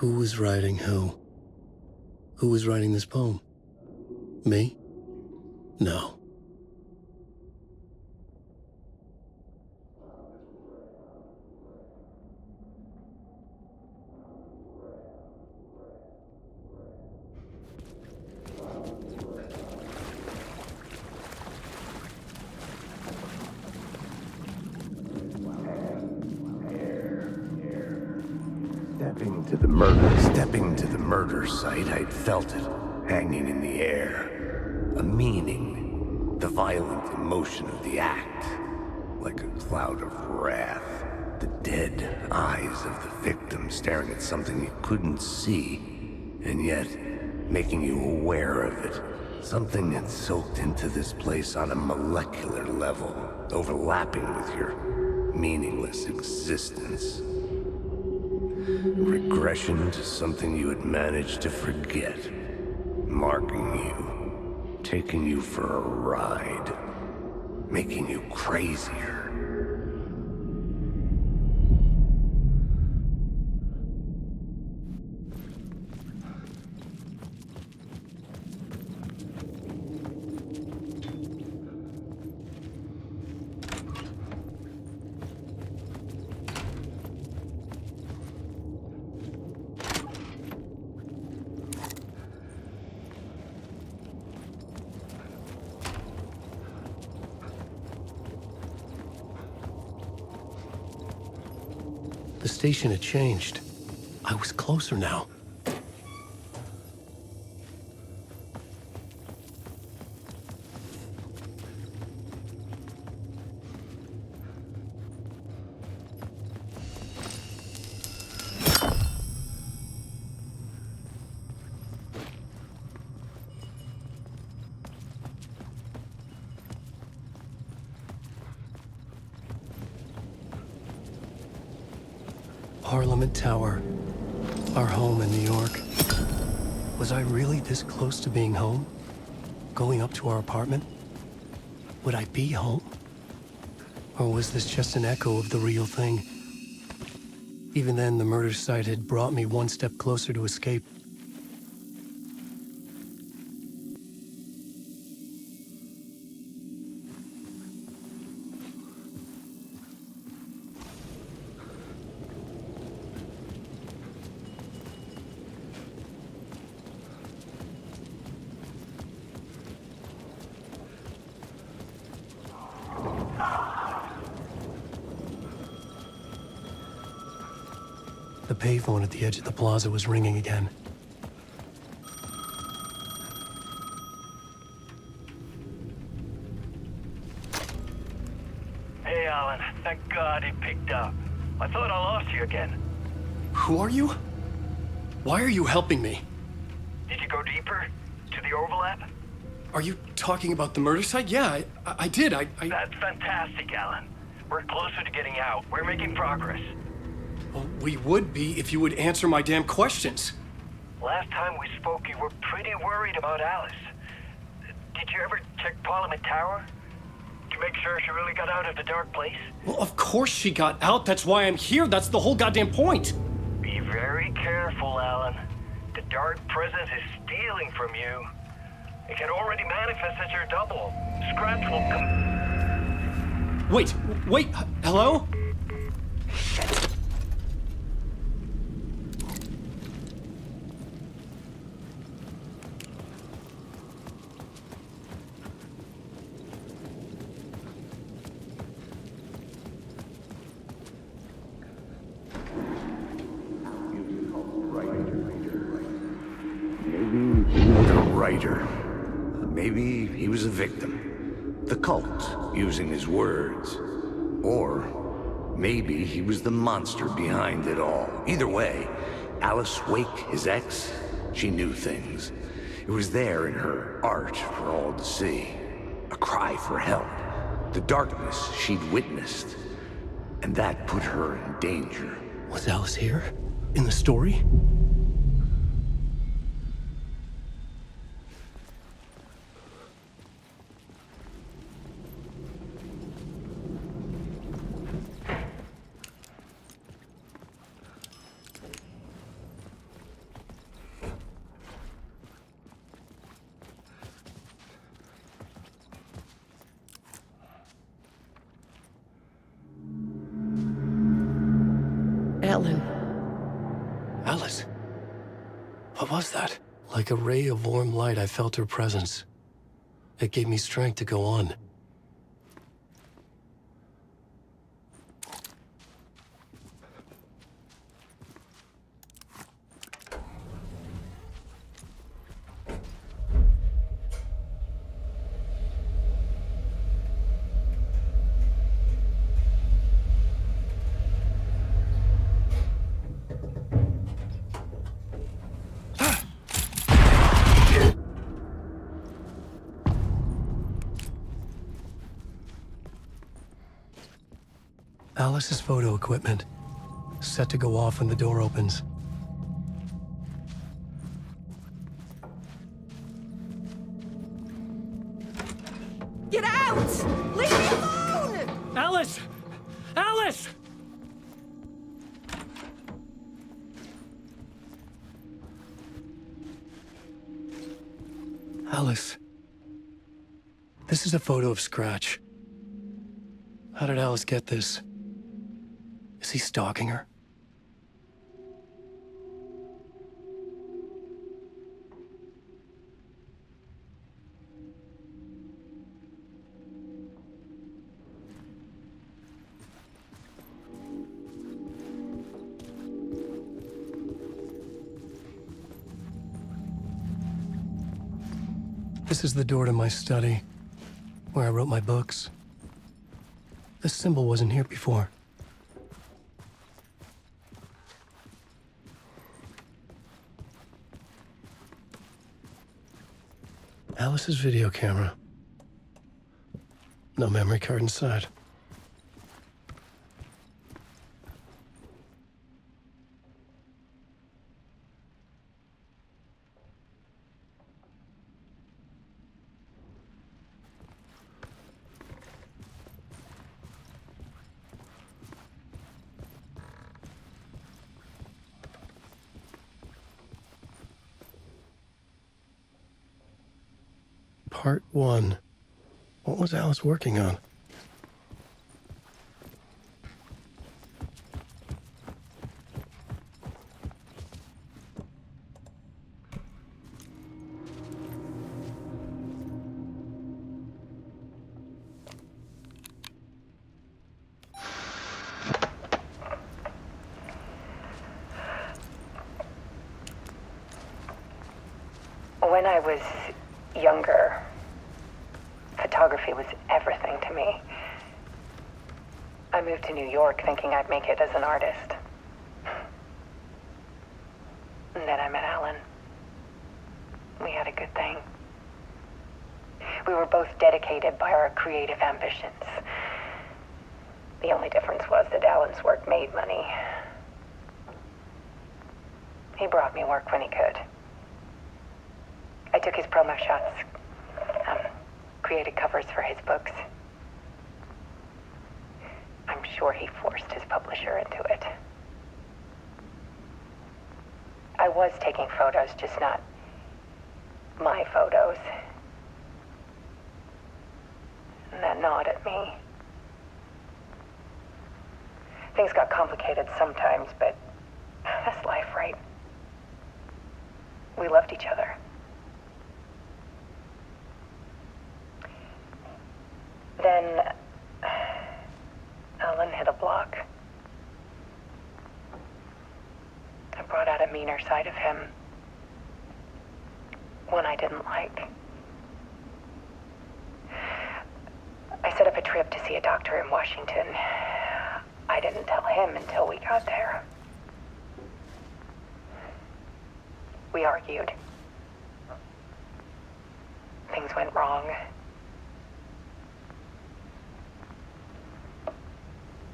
Who was writing who? Who was writing this poem? Me? No. Stepping to the murder site, I'd felt it, hanging in the air. A meaning, the violent emotion of the act, like a cloud of wrath. The dead eyes of the victim staring at something you couldn't see, and yet making you aware of it. Something had soaked into this place on a molecular level, overlapping with your meaningless existence. Regression to something you had managed to forget. Marking you. Taking you for a ride. Making you crazier. The station had changed. I was closer now. Parliament Tower, our home in New York. Was I really this close to being home? Going up to our apartment? Would I be home? Or was this just an echo of the real thing? Even then, the murder site had brought me one step closer to escape. The payphone at the edge of the plaza was ringing again. Hey, Alan. Thank God he picked up. I thought I lost you again. Who are you? Why are you helping me? Did you go deeper? To the overlap? Are you talking about the murder site? Yeah, I did. That's fantastic, Alan. We're closer to getting out. We're making progress. Well, we would be if you would answer my damn questions. Last time we spoke, you were pretty worried about Alice. Did you ever check Parliament Tower? To make sure she really got out of the dark place? Well, of course she got out. That's why I'm here. That's the whole goddamn point. Be very careful, Alan. The dark presence is stealing from you. It can already manifest as your double. Scratch will come... Wait, hello? Shit. Maybe he was a victim. The cult, using his words. Or maybe he was the monster behind it all. Either way, Alice Wake, his ex, she knew things. It was there in her art for all to see. A cry for help. The darkness she'd witnessed. And that put her in danger. Was Alice here? In the story? Alan. Alice? What was that? Like a ray of warm light, I felt her presence. It gave me strength to go on. Alice's photo equipment, set to go off when the door opens. Get out! Leave me alone! Alice! Alice! Alice. This is a photo of Scratch. How did Alice get this? Is he stalking her? This is the door to my study, where I wrote my books. This symbol wasn't here before. Alice's video camera. No memory card inside. Part 1. What was Alice working on? When I was younger, photography was everything to me. I moved to New York thinking I'd make it as an artist. And then I met Alan. We had a good thing. We were both dedicated by our creative ambitions. The only difference was that Alan's work made money. He brought me work when he could. I took his promo shots, created covers for his books. I'm sure he forced his publisher into it. I was taking photos, just not my photos. And that gnawed at me. Things got complicated sometimes, but that's life, right? We loved each other. Then Alan hit a block. I brought out a meaner side of him. One I didn't like. I set up a trip to see a doctor in Washington. I didn't tell him until we got there. We argued. Things went wrong.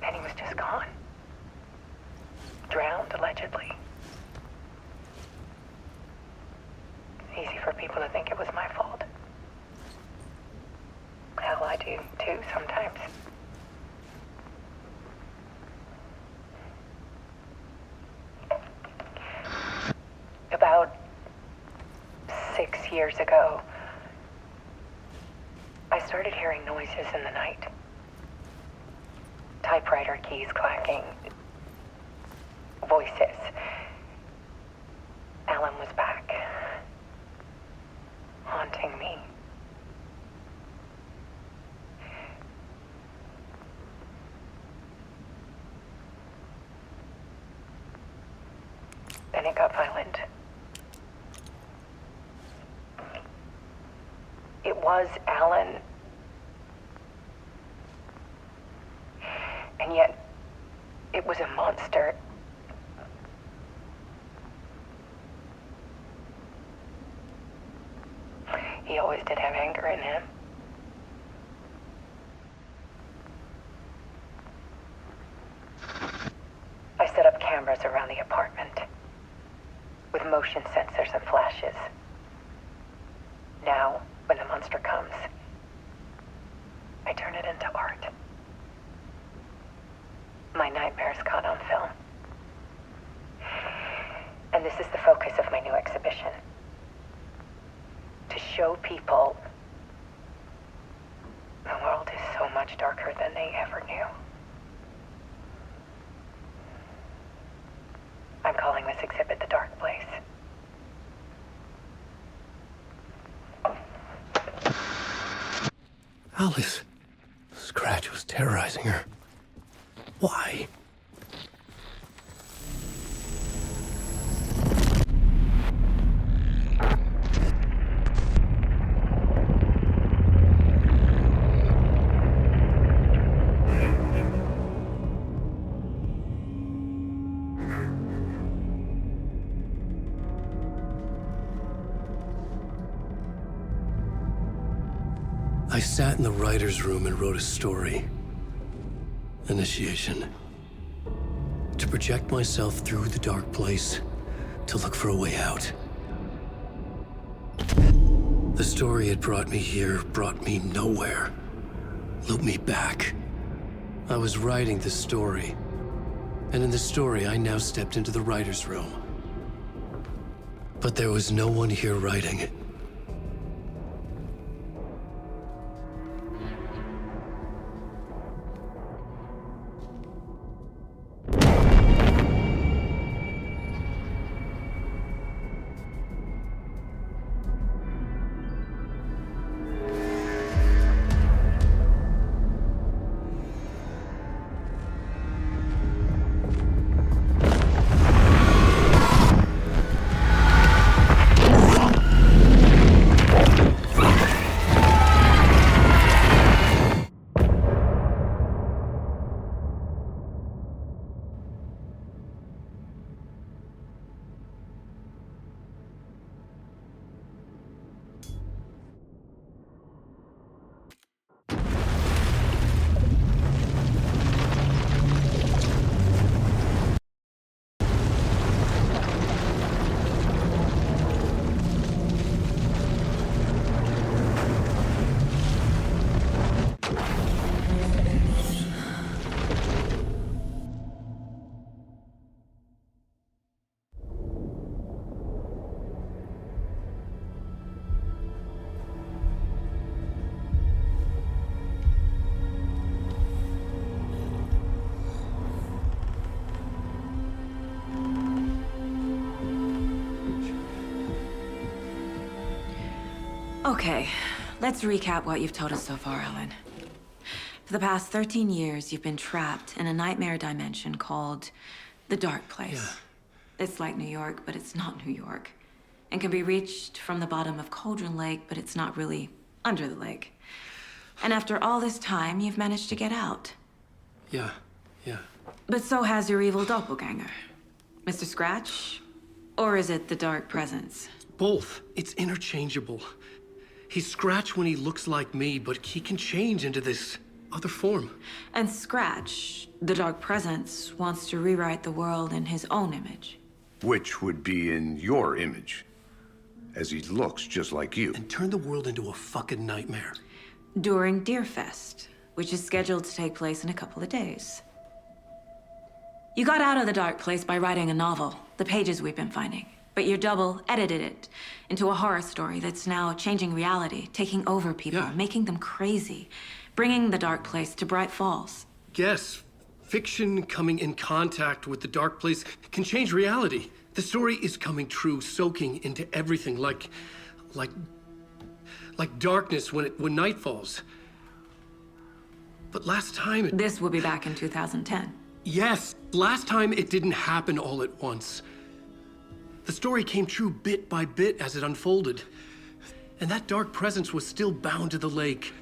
And he was just gone. Drowned, allegedly. Easy for people to think it was my fault. Hell, I do too, sometimes. About 6 years ago, I started hearing noises in the night. Typewriter keys clacking. voices. Alan was back, haunting me. Then it got violent. It was Alan. And yet, it was a monster. He always did have anger in him. I set up cameras around the apartment with motion sensors and flashes. Now, when the monster comes, I turn it into art. My nightmares caught on film. And this is the focus of my new exhibition. To show people the world is so much darker than they ever knew. I'm calling this exhibit The Dark Place. Alice. Scratch was terrorizing her. Why? I sat in the writer's room and wrote a story. Initiation. To project myself through the dark place, to look for a way out. The story had brought me here, brought me nowhere. Looped me back. I was writing the story. And in the story, I now stepped into the writer's room. But there was no one here writing it. Okay, let's recap what you've told us so far, Alan. For the past 13 years, you've been trapped in a nightmare dimension called the Dark Place. Yeah. It's like New York, but it's not New York. And can be reached from the bottom of Cauldron Lake, but it's not really under the lake. And after all this time, you've managed to get out. Yeah. But so has your evil doppelganger. Mr. Scratch? Or is it the Dark Presence? Both. It's interchangeable. He's Scratch when he looks like me, but he can change into this other form. And Scratch, the Dark Presence, wants to rewrite the world in his own image. Which would be in your image, as he looks just like you. And turn the world into a fucking nightmare. During Deerfest, which is scheduled to take place in a couple of days. You got out of the Dark Place by writing a novel, the pages we've been finding. But your double edited it into a horror story that's now changing reality, taking over people, Yeah. making them crazy, bringing the Dark Place to Bright Falls. Yes, Fiction coming in contact with the dark place can change reality. The story is coming true, soaking into everything like darkness when night falls. But last time it... This will be back in 2010. Yes, last time it didn't happen all at once. The story came true bit by bit as it unfolded. And that dark presence was still bound to the lake.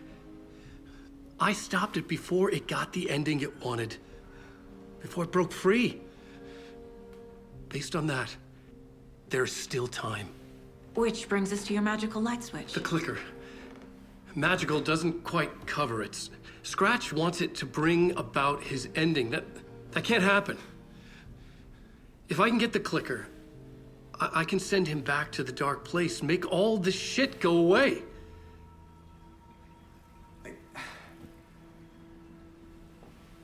I stopped it before it got the ending it wanted. Before it broke free. Based on that, there's still time. Which brings us to your magical light switch. The clicker. Magical doesn't quite cover it. Scratch wants it to bring about his ending. That can't happen. If I can get the clicker, I can send him back to the dark place, make all this shit go away.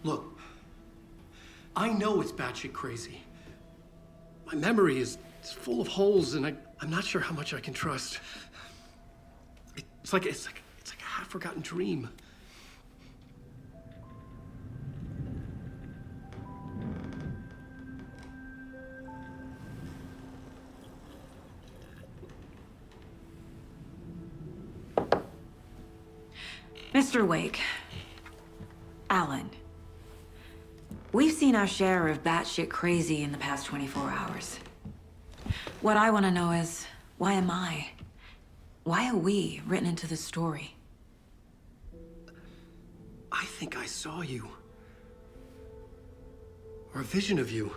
Look, I know it's batshit crazy. My memory is full of holes, and I'm not sure how much I can trust. It's like a half-forgotten dream. Mr. Wake. Alan. We've seen our share of batshit crazy in the past 24 hours. What I want to know is, why am I? Why are we written into the story? I think I saw you. Or a vision of you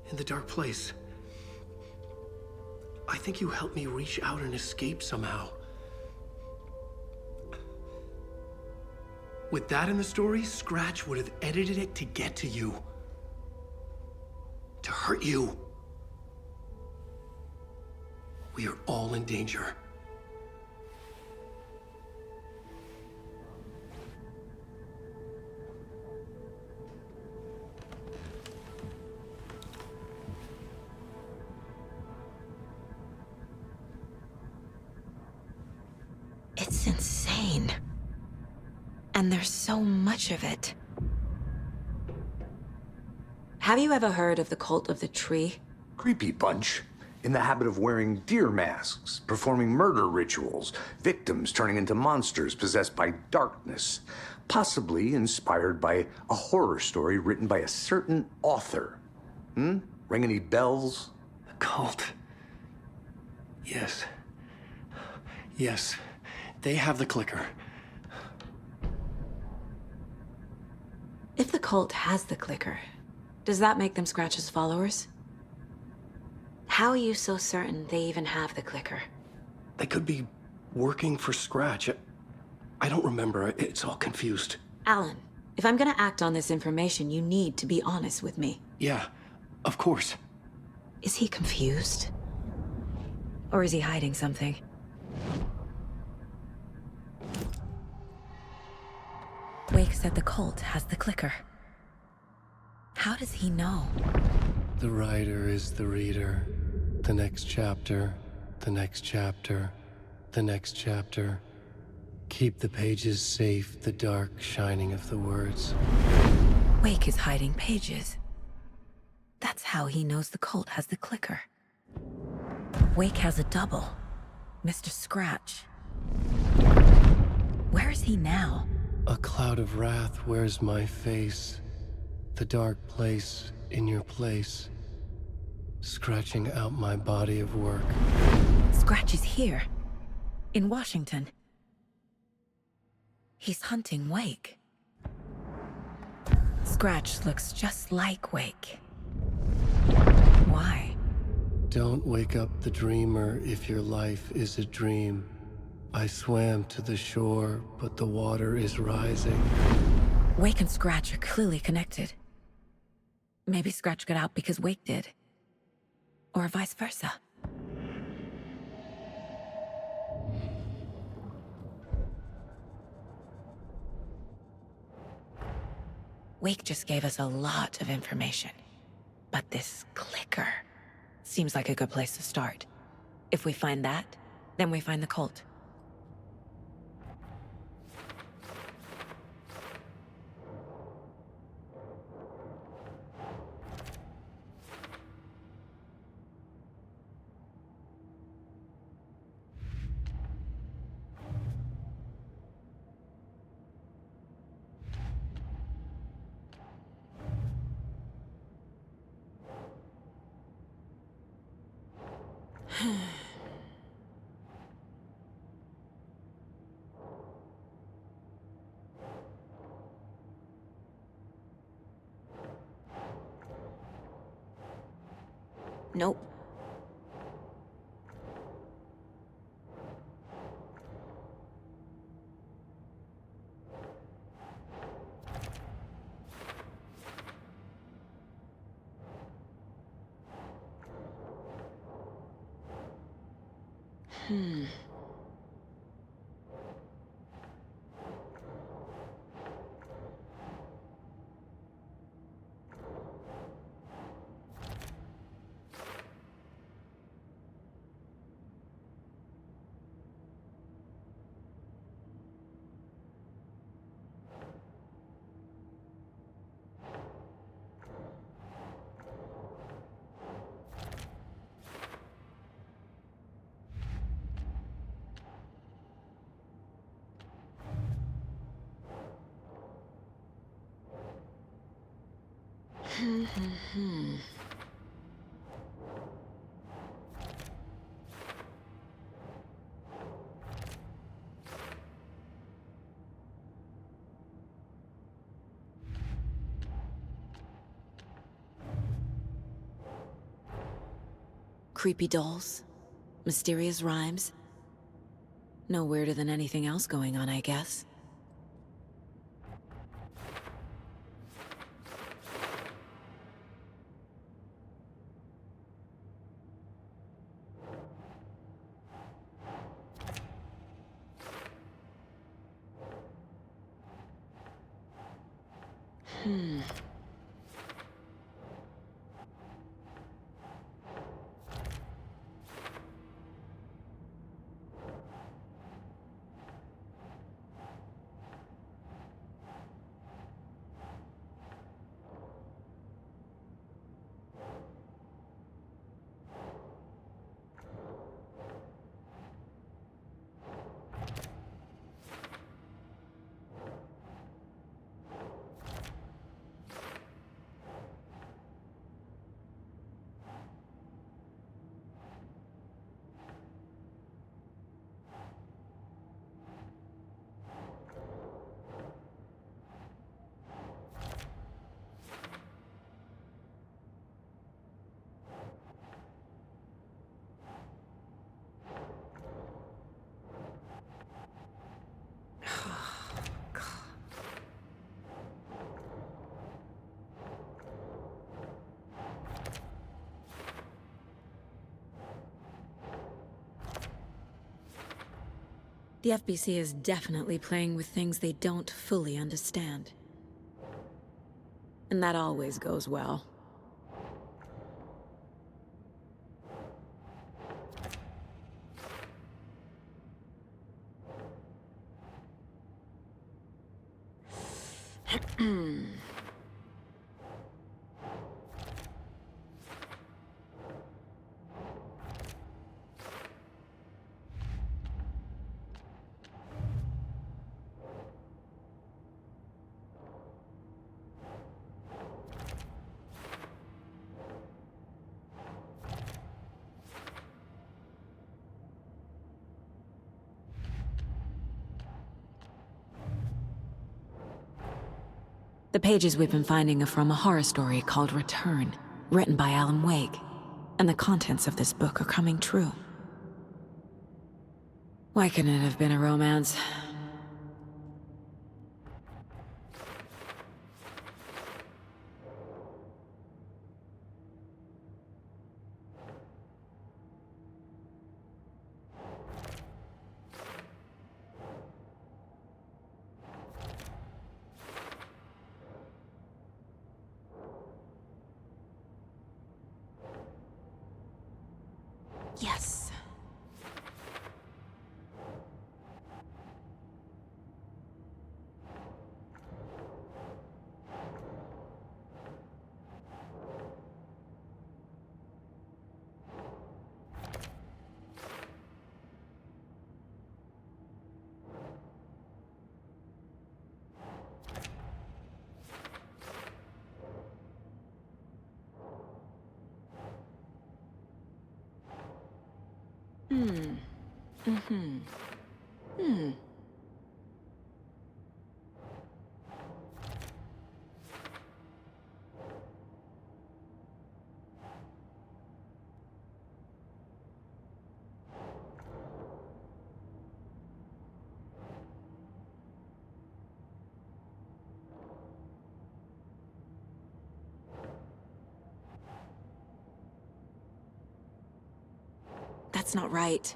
in the dark place. I think you helped me reach out and escape somehow. With that in the story, Scratch would have edited it to get to you. To hurt you. We are all in danger. It's insane. And there's so much of it. Have you ever heard of the cult of the tree? Creepy bunch. In the habit of wearing deer masks, performing murder rituals, victims turning into monsters possessed by darkness, possibly inspired by a horror story written by a certain author. Ring any bells? The cult. Yes. Yes. They have the clicker. If the cult has the clicker, does that make them Scratch's followers? How are you so certain they even have the clicker? They could be working for Scratch. I don't remember. It's all confused. Alan, if I'm gonna act on this information, you need to be honest with me. Yeah, of course. Is he confused? Or is he hiding something? Wake said the cult has the clicker. How does he know? The writer is the reader. The next chapter, the next chapter, the next chapter. Keep the pages safe, the dark shining of the words. Wake is hiding pages. That's how he knows the cult has the clicker. Wake has a double. Mr. Scratch. Where is he now? A cloud of wrath wears my face. The dark place in your place. Scratching out my body of work. Scratch is here. In Washington. He's hunting Wake. Scratch looks just like Wake. Why? Don't wake up the dreamer if your life is a dream. I swam to the shore, but the water is rising. Wake and Scratch are clearly connected. Maybe Scratch got out because Wake did. Or vice versa. Wake just gave us a lot of information. But this clicker seems like a good place to start. If we find that, then we find the cult. Nope. Creepy dolls, mysterious rhymes. No weirder than anything else going on, I guess. The FBC is definitely playing with things they don't fully understand. And that always goes well. The pages we've been finding are from a horror story called Return, written by Alan Wake, and the contents of this book are coming true. Why couldn't it have been a romance? Yes. That's not right.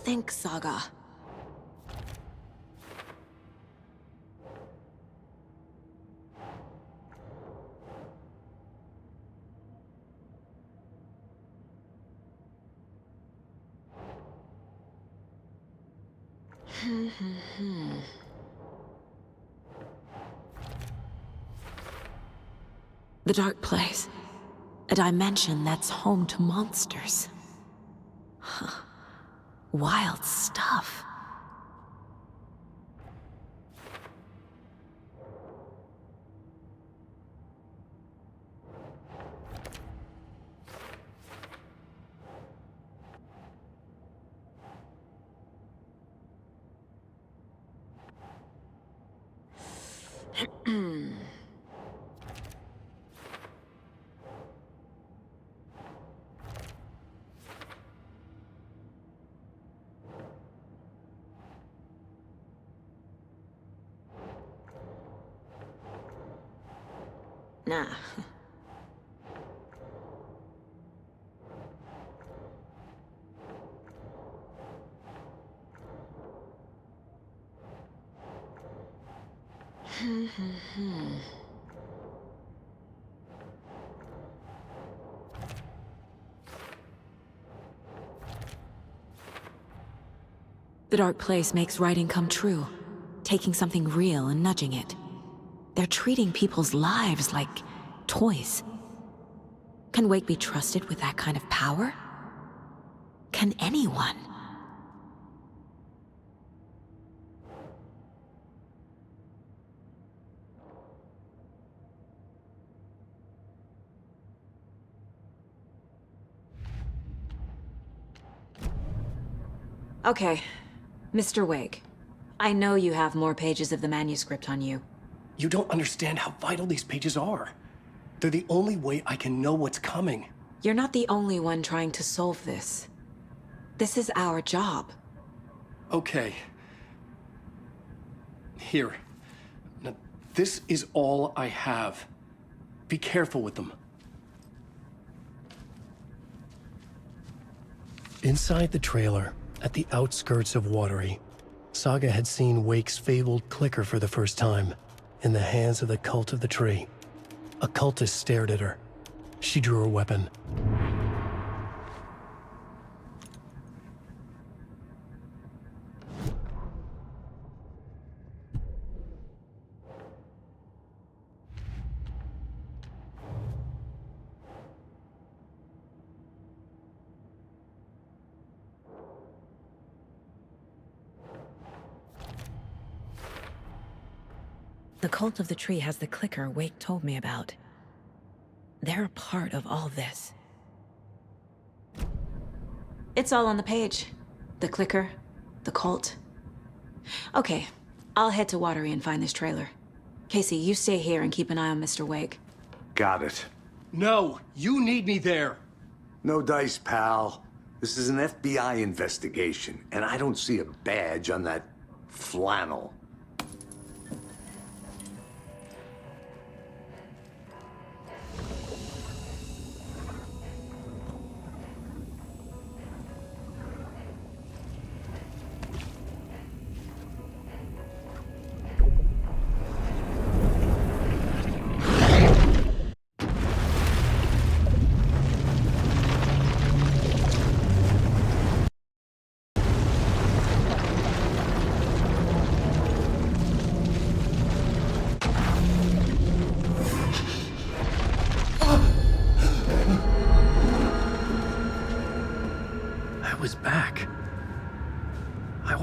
Think, Saga. The dark place. A dimension that's home to monsters. Huh. Wild stuff. Nah. The dark place makes writing come true, taking something real and nudging it. They're treating people's lives like toys. Can Wake be trusted with that kind of power? Can anyone? Okay, Mr. Wake. I know you have more pages of the manuscript on you. You don't understand how vital these pages are. They're the only way I can know what's coming. You're not the only one trying to solve this. This is our job. Okay. Here. Now, this is all I have. Be careful with them. Inside the trailer, at the outskirts of Watery, Saga had seen Wake's fabled clicker for the first time, in the hands of the Cult of the Tree. A cultist stared at her. She drew her weapon. The Cult of the Tree has the clicker Wake told me about. They're a part of all this. It's all on the page. The clicker, the cult. Okay, I'll head to Watery and find this trailer. Casey, you stay here and keep an eye on Mr. Wake. Got it. No, you need me there. No dice, pal. This is an FBI investigation, and I don't see a badge on that flannel.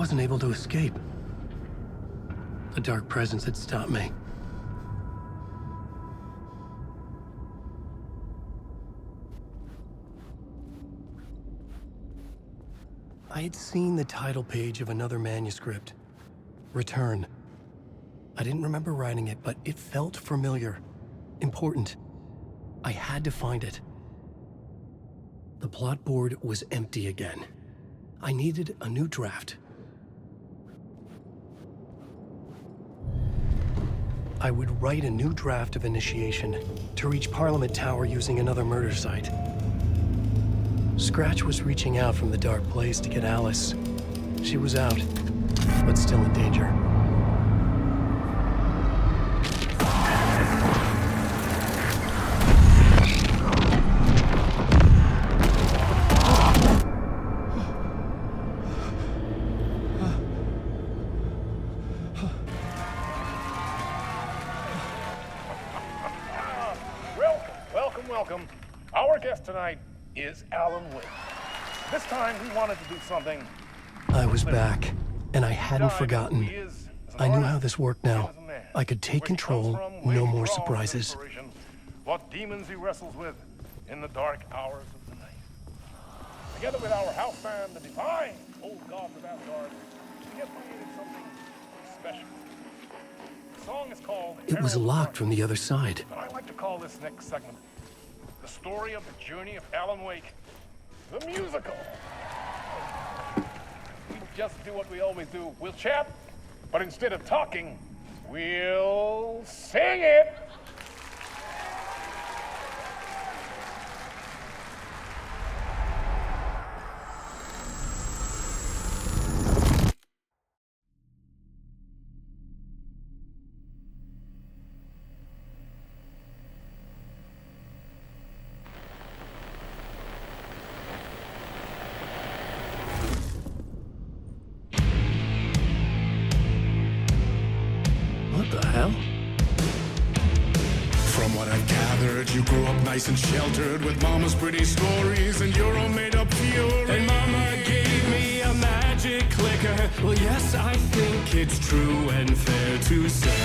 wasn't able to escape. The dark presence had stopped me. I had seen the title page of another manuscript, Return. I didn't remember writing it, but it felt familiar, important. I had to find it. The plot board was empty again. I needed a new draft. I would write a new draft of Initiation to reach Parliament Tower using another murder site. Scratch was reaching out from the dark place to get Alice. She was out, but still in danger. Welcome. Our guest tonight is Alan Wake. This time we wanted to do something. I was back, and I hadn't forgotten. I knew how this worked now. I could take control, no more surprises. What demons he wrestles with in the dark hours of the night. Together with our house band, the divine old gods of Asgard, we have created something special. The song is called It was locked from the other side. But I like to call this next segment the story of the journey of Alan Wake, the musical. We just do what we always do. We'll chat, but instead of talking, we'll sing it. What the hell? From what I've gathered, you grew up nice and sheltered with mama's pretty stories and your own made-up fury. And mama gave me a magic clicker. Well, yes, I think it's true and fair to say.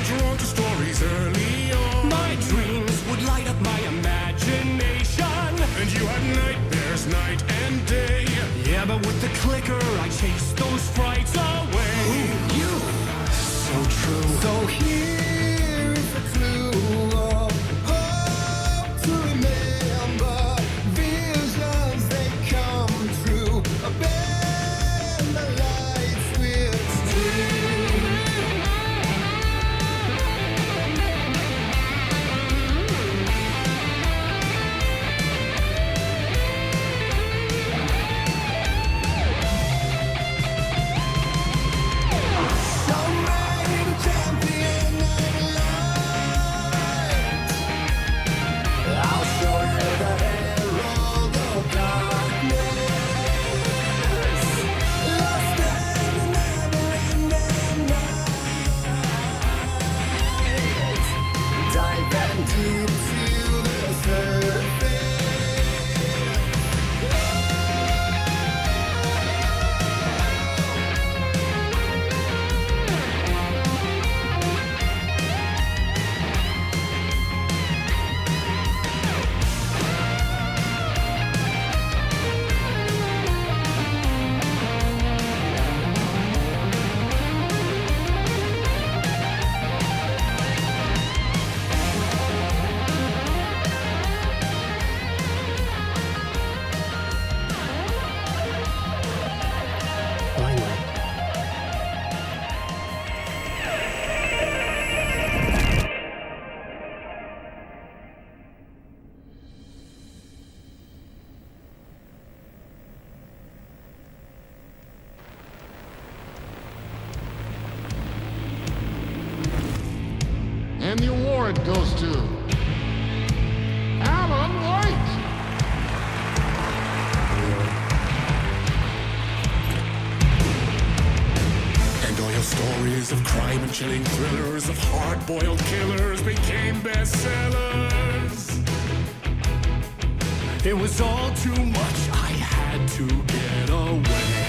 Drawn to stories early on. My dreams would light up my imagination. And you had nightmares night and day. Yeah, but with the clicker, I chased those frights away. Ooh, you, so true. So here is the clue of hope to remember. Visions, they come true. Bend the lights with steel. Champion And the award goes to Alan White. And all your stories of crime and chilling thrillers of hard-boiled killers became bestsellers. It was all too much, I had to get away.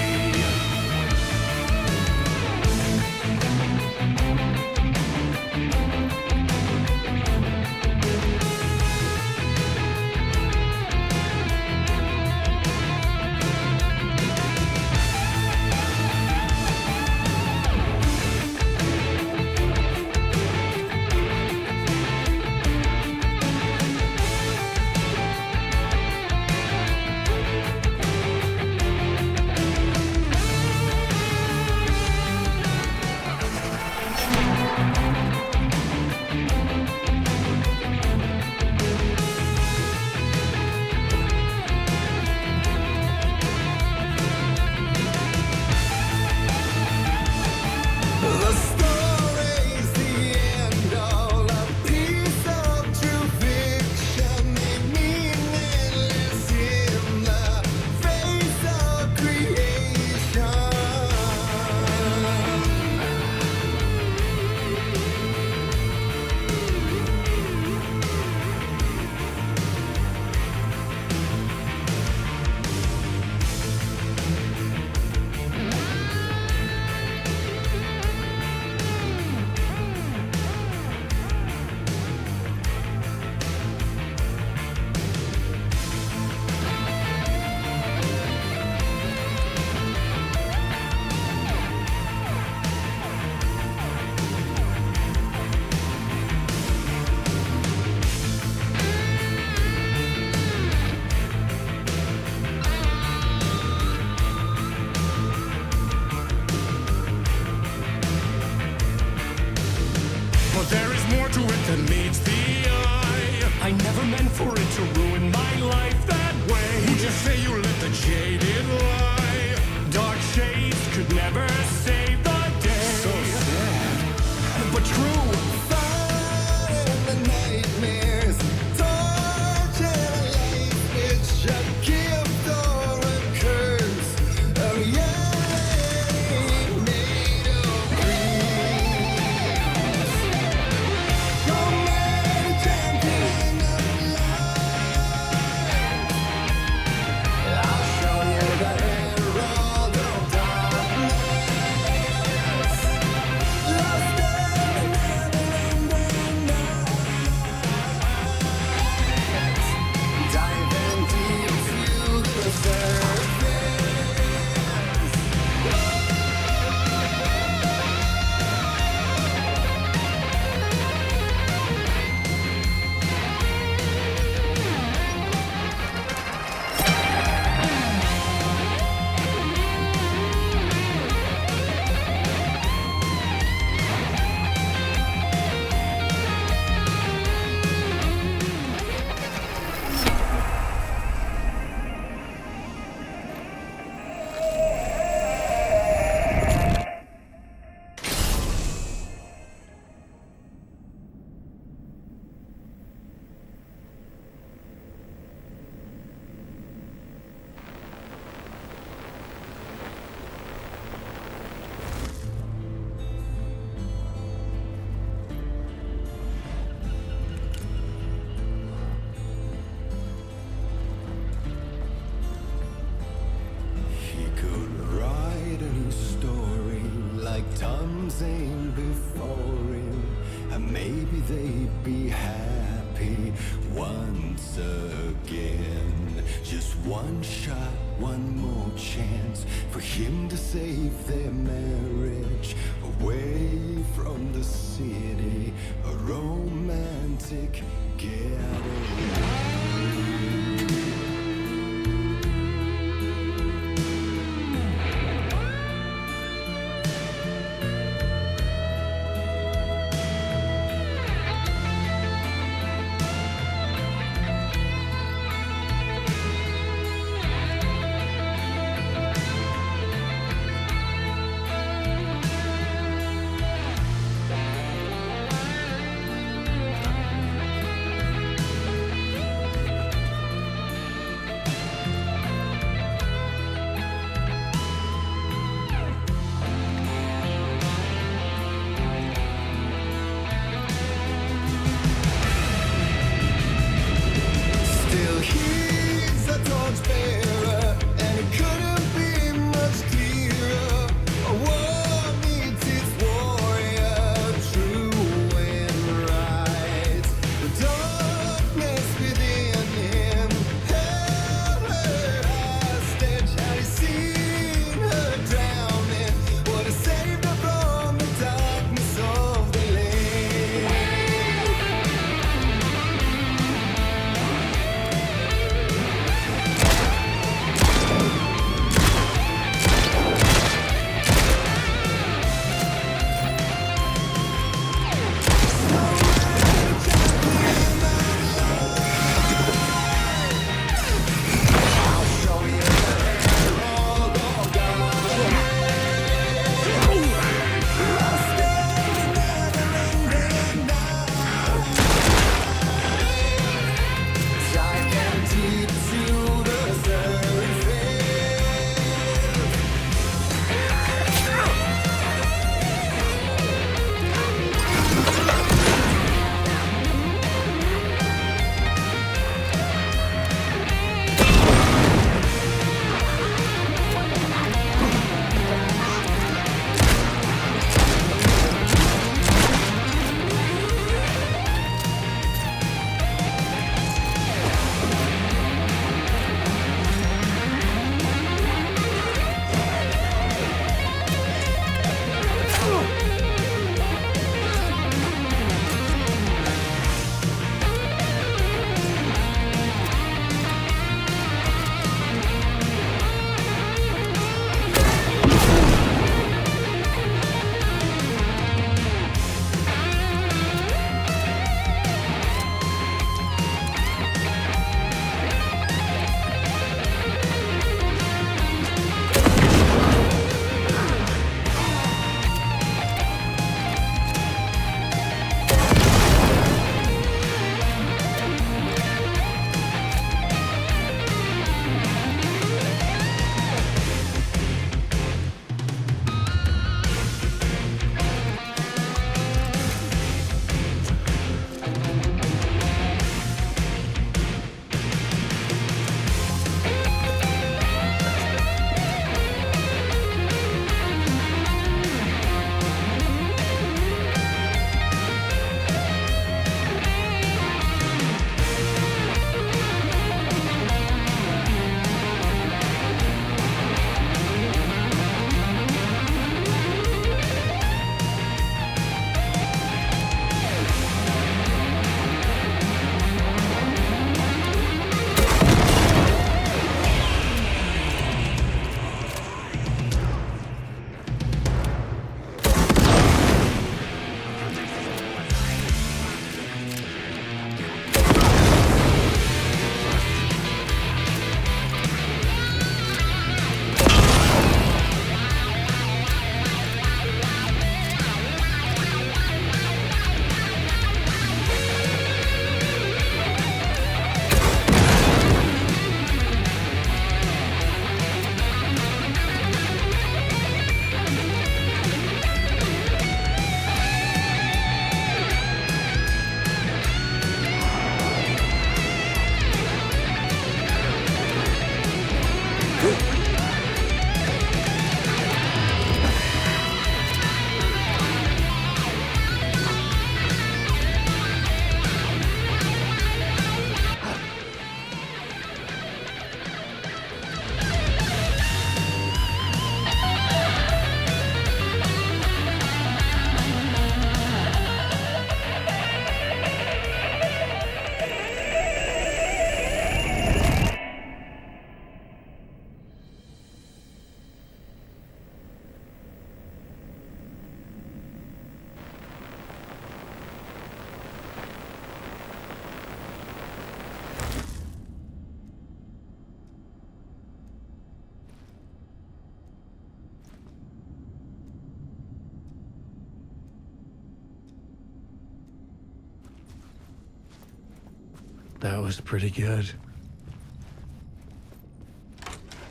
That was pretty good.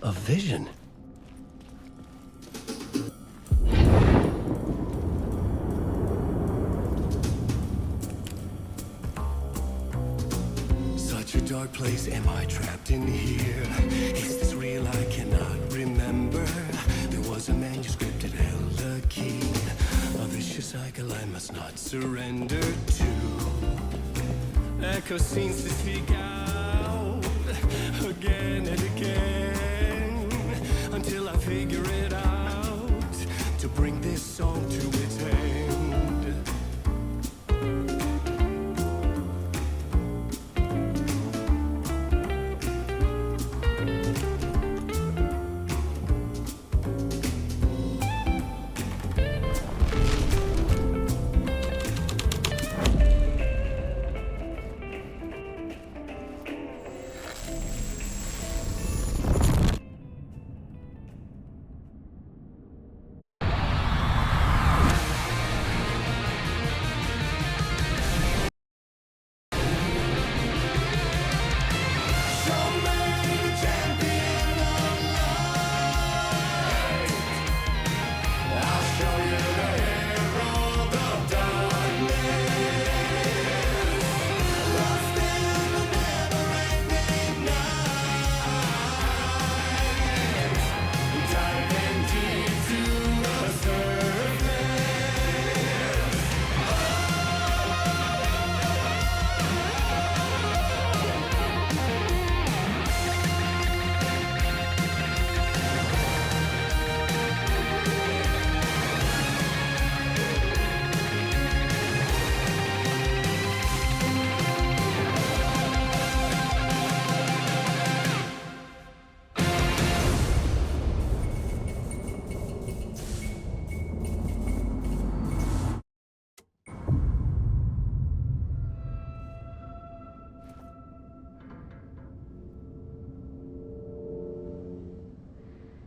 A vision. Such a dark place, am I trapped in here? Is this real? I cannot remember. There was a manuscript that held a key. A vicious cycle I must not surrender to. Echo seems to speak out again and again until I figure it out to bring this song to its end.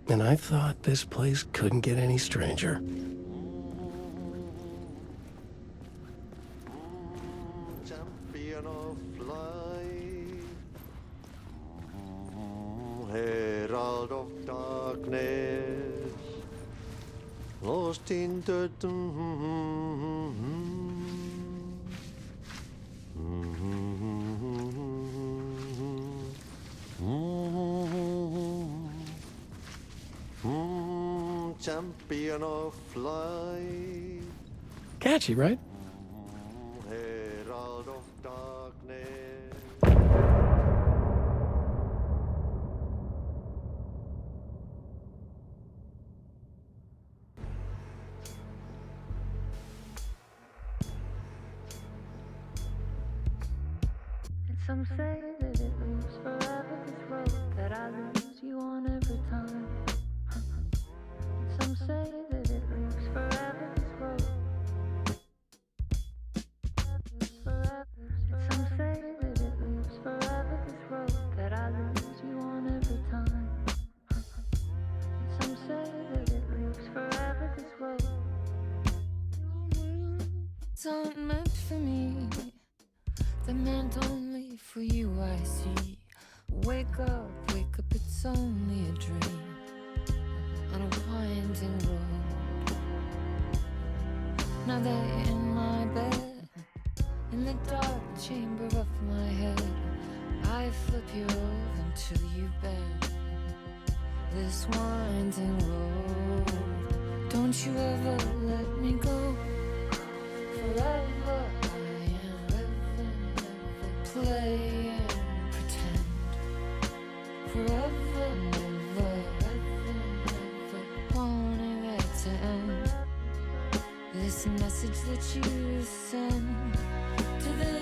And I thought this place couldn't get any stranger. Champion of light, herald of darkness, lost in the champion of light. Catchy, right? Herald of darkness. And some say that it lives forever, this road that I lose you on every time. Some say that it lives forever, this road. Forever. And some say that it lives forever, this road that I lose you on every time. And some say that it lives forever, this road. It's not meant for me, they're meant only for you, I see. Wake up, it's only a dream on a winding road. Now they're in my bed, in the dark chamber of my head. I flip you over until you bend this winding road. Don't you ever let me go. Forever I am play and pretend. Forever, never, wanting it to end. This message that you send to the